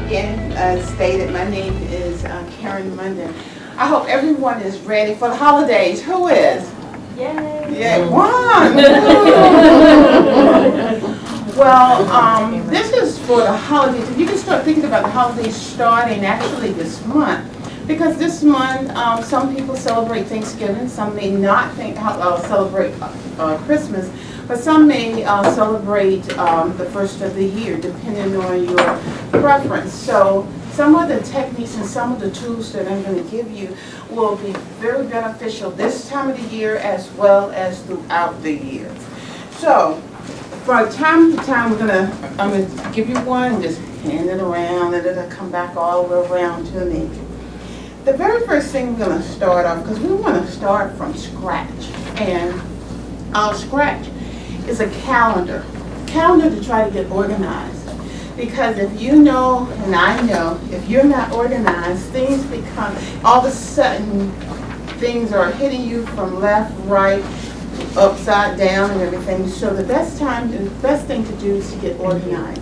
again, as stated, my name is Karen Munden. I hope everyone is ready for the holidays. Who is? Yay! Yeah, one! Well, this is for the holidays. You can start thinking about the holidays starting actually this month. Because this month, some people celebrate Thanksgiving, some may not celebrate Christmas, but some may celebrate the first of the year, depending on your preference. So some of the techniques and some of the tools that I'm going to give you will be very beneficial this time of the year as well as throughout the year. So from time to time, I'm going to give you one and just hand it around, and it'll come back all the way around to me. The very first thing we're going to start off, because we want to start from scratch, and our scratch is a calendar to try to get organized. Because if you know, and I know, if you're not organized, things become, all of a sudden, things are hitting you from left, right, upside down and everything. So the best thing to do is to get organized.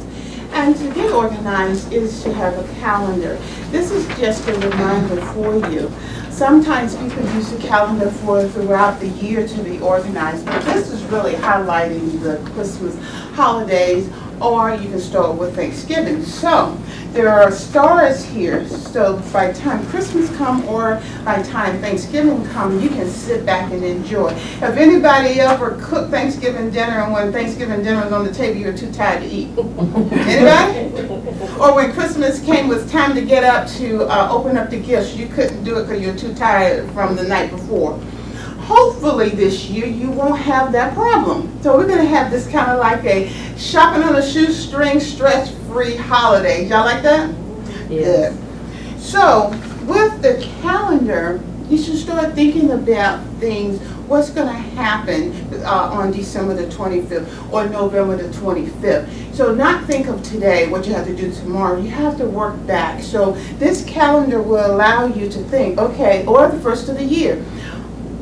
And to get organized is to have a calendar. This is just a reminder for you. Sometimes people use the calendar throughout the year to be organized, but this is really highlighting the Christmas holidays, or you can start with Thanksgiving. So there are stars here, so by the time Christmas comes or by the time Thanksgiving comes, you can sit back and enjoy. Have anybody ever cooked Thanksgiving dinner, and when Thanksgiving dinner is on the table, you're too tired to eat? Anybody? Or when Christmas came, it was time to get up to open up the gifts, you couldn't do it because you're too tired from the night before. Hopefully this year you won't have that problem. So we're going to have this kind of like a shopping on a shoestring, stress-free holiday. Y'all like that? Yes. Good. So with the calendar, you should start thinking about things, what's going to happen on December the 25th or November the 25th. So not think of today, what you have to do tomorrow. You have to work back. So this calendar will allow you to think, okay, or the first of the year.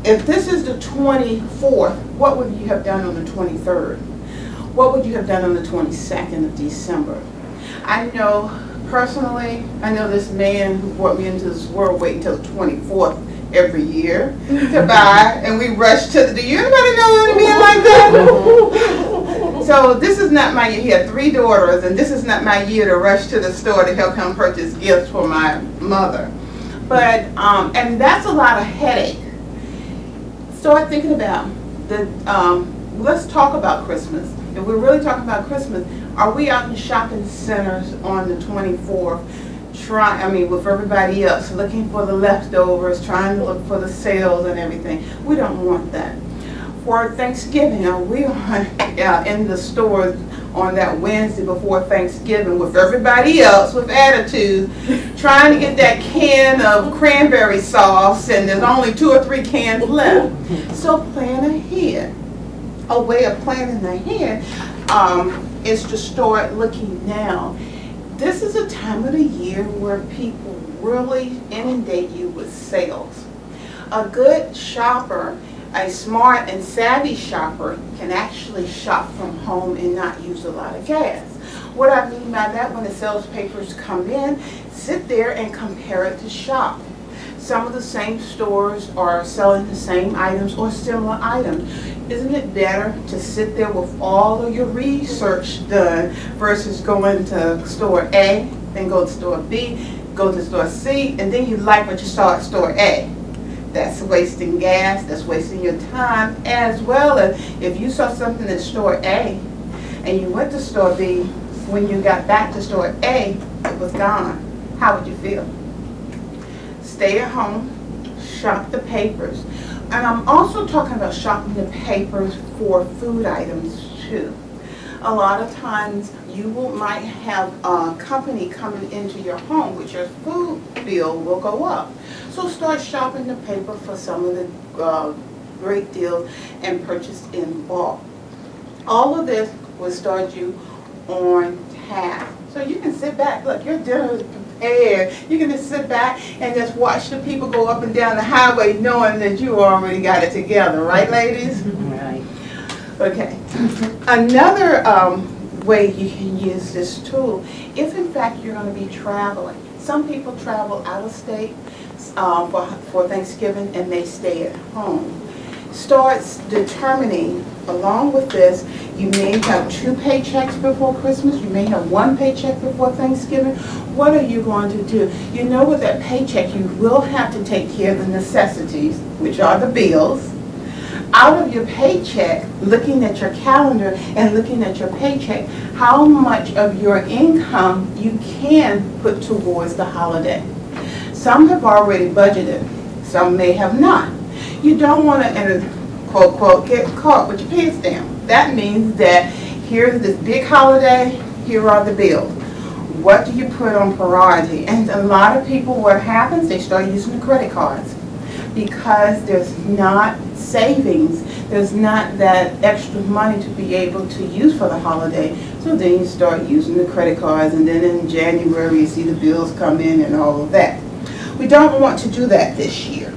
If this is the 24th, what would you have done on the 23rd? What would you have done on the 22nd of December? I know, personally, I know this man who brought me into this world wait until the 24th every year to buy, and we rush to the, do you anybody know any man like that? So this is not my year. He had 3 daughters, and this is not my year to rush to the store to help him purchase gifts for my mother. But, and that's a lot of headache. Start thinking about the, let's talk about Christmas. If we're really talking about Christmas, are we out in shopping centers on the 24th, with everybody else, looking for the leftovers, trying to look for the sales and everything? We don't want that. For Thanksgiving, are we in the stores on that Wednesday before Thanksgiving with everybody else with attitude, trying to get that can of cranberry sauce, and there's only 2 or 3 cans left? So plan ahead. A way of planning ahead is to start looking now. This is a time of the year where people really inundate you with sales. A good shopper, a smart and savvy shopper, can actually shop from home and not use a lot of gas. What I mean by that, when the sales papers come in, sit there and compare it to shop. Some of the same stores are selling the same items or similar items. Isn't it better to sit there with all of your research done versus going to store A, then go to store B, go to store C, and then you like what you saw at store A? That's wasting gas, that's wasting your time, as well as if you saw something at store A and you went to store B, when you got back to store A, it was gone. How would you feel? Stay at home, shop the papers. And I'm also talking about shopping the papers for food items too. A lot of times you might have a company coming into your home, which your food bill will go up. So start shopping the paper for some of the great deals and purchase in bulk. All of this will start you on task. So you can sit back, look, your dinner is prepared. You can just sit back and just watch the people go up and down the highway knowing that you already got it together, right ladies? Right. Okay. Another way you can use this tool. If in fact you're going to be traveling, some people travel out of state for Thanksgiving and they stay at home. Starts determining, along with this, you may have 2 paychecks before Christmas, you may have 1 paycheck before Thanksgiving. What are you going to do? You know, with that paycheck, you will have to take care of the necessities, which are the bills. Out of your paycheck, looking at your calendar and looking at your paycheck, how much of your income you can put towards the holiday. Some have already budgeted, some may have not. You don't want to, and quote, quote, get caught with your pants down. That means that here's this big holiday, here are the bills. What do you put on priority? And a lot of people, what happens, they start using the credit cards because there's not savings, there's not that extra money to be able to use for the holiday. So then you start using the credit cards, and then in January you see the bills come in and all of that. We don't want to do that this year.